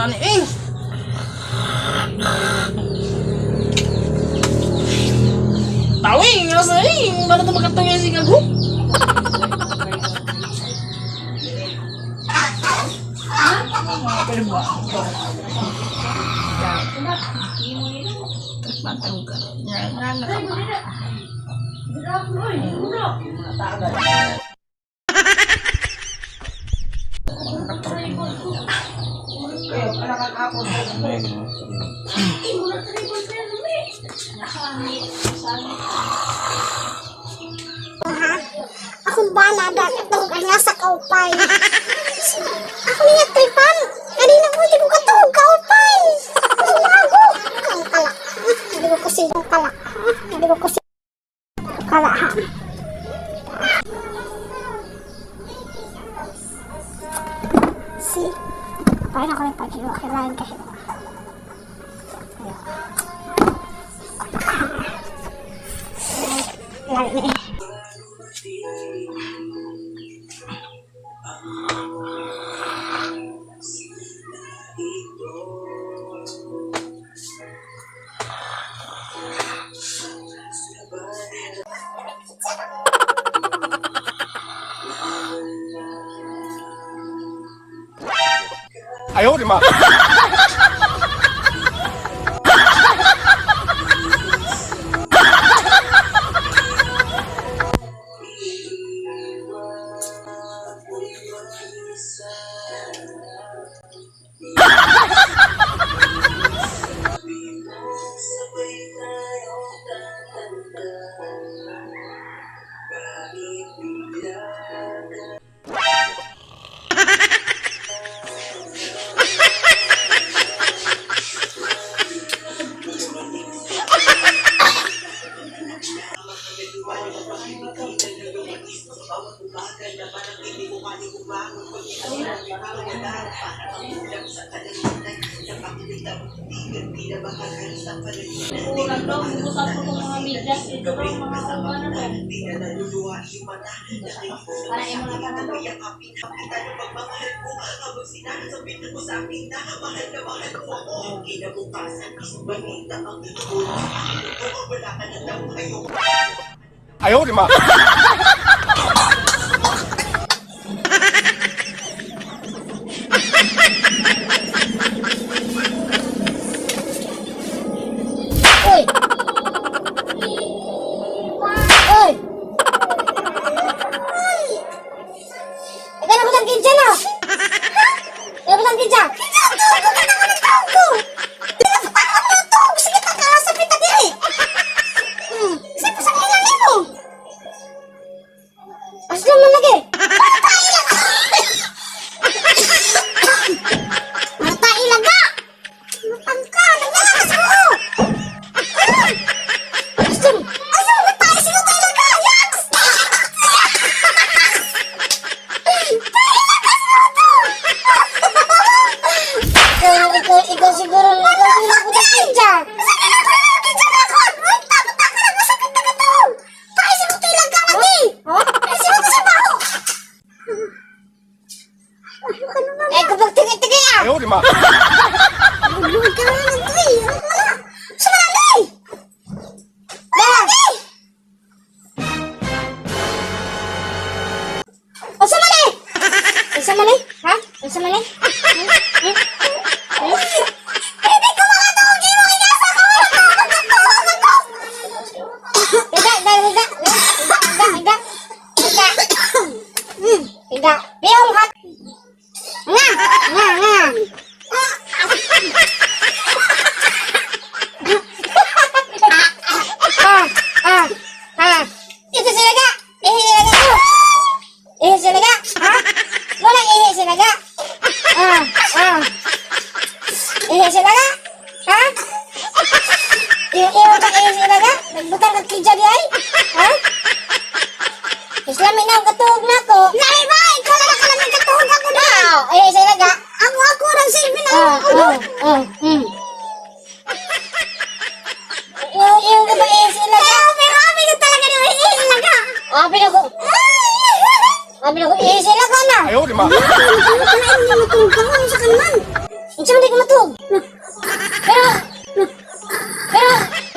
gani eh. Tawing rasa eh, baru tu makan tawing sih aku. Akong bala dapat daw nga sa kaupay. Ako niya tripan. Kanina ko hindi ko katulog kaupay. Sumago. Ang kala. Hindi ko kasi yung kala. Hindi ko kasi kala ha. Si. Paano ako yung pag-iwa? Kailangan kasi. Lagi ni. Ayo, di ma. Kurang daw, bubusan ko ng mga medyas. Ito daw, mga ano to. Para yung mga tanado. Ayo, di ma. Oi! Oi! Ikaw na butang kinsa na? Ikaw butang kinsa? Kinsa to! Ikaw ka na ko ng tawag ko! Pinapataka mo ng tawag! Sige ka ka! Sapit na diri! Sige pa sa kailang mo! Asla man lagi! Matay lang! Matay lang ka! Matang ka! Naglakas mo! Asum! Asum! Matay! Sino tayo lang ka! Yaks! Ikaw siguro butang kinsa! Sige na ko! Kinsa na ako! Takot ka na! Masakit na ka to! Tayo sino tayo lang ka lagi! Sino to sa baho? Kapag tigay-tigay ah! Ayo, di ma. Bubuhay ka naman ng tuy! Wala! Sumali! Lagi! O sumali! Sumali? Ha? Sumali? Hindi ko makatawag! Hindi mo inasa ko! Higa! Biyong hat! Nga! Nga! Nga! Ito sila. Ihi sila. Ha? Walang ihi sila. Ihi sila. Ha? Ihi ka ihi sila. Nagbutang kag kidya di ay? Ha? Islami na ang katuhog na ko. Nay ba? Ikaw na nakalamig katuhog ako na. Ihi sila. Ako ng silbi na. Yung ka ba ihi sila? Pero amin ko talaga na ihi sila. Amin ako. Amin ako ihi sila ka na. Ayo, di ma. Kanain niyo matulog ka nga sa kanman. Unsa man di ko matug?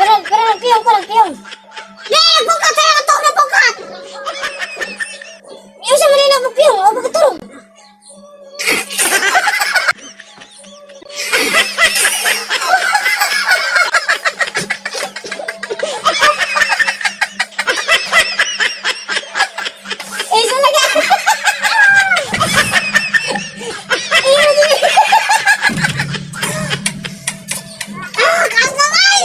Pero, nagpiyong ko, nagpiyong. Di, nagpukat sa'yo, natug na pukat! Yung sa manila nagpiyong, o pagkatulog. Isa lagi. Ah, kaas naman!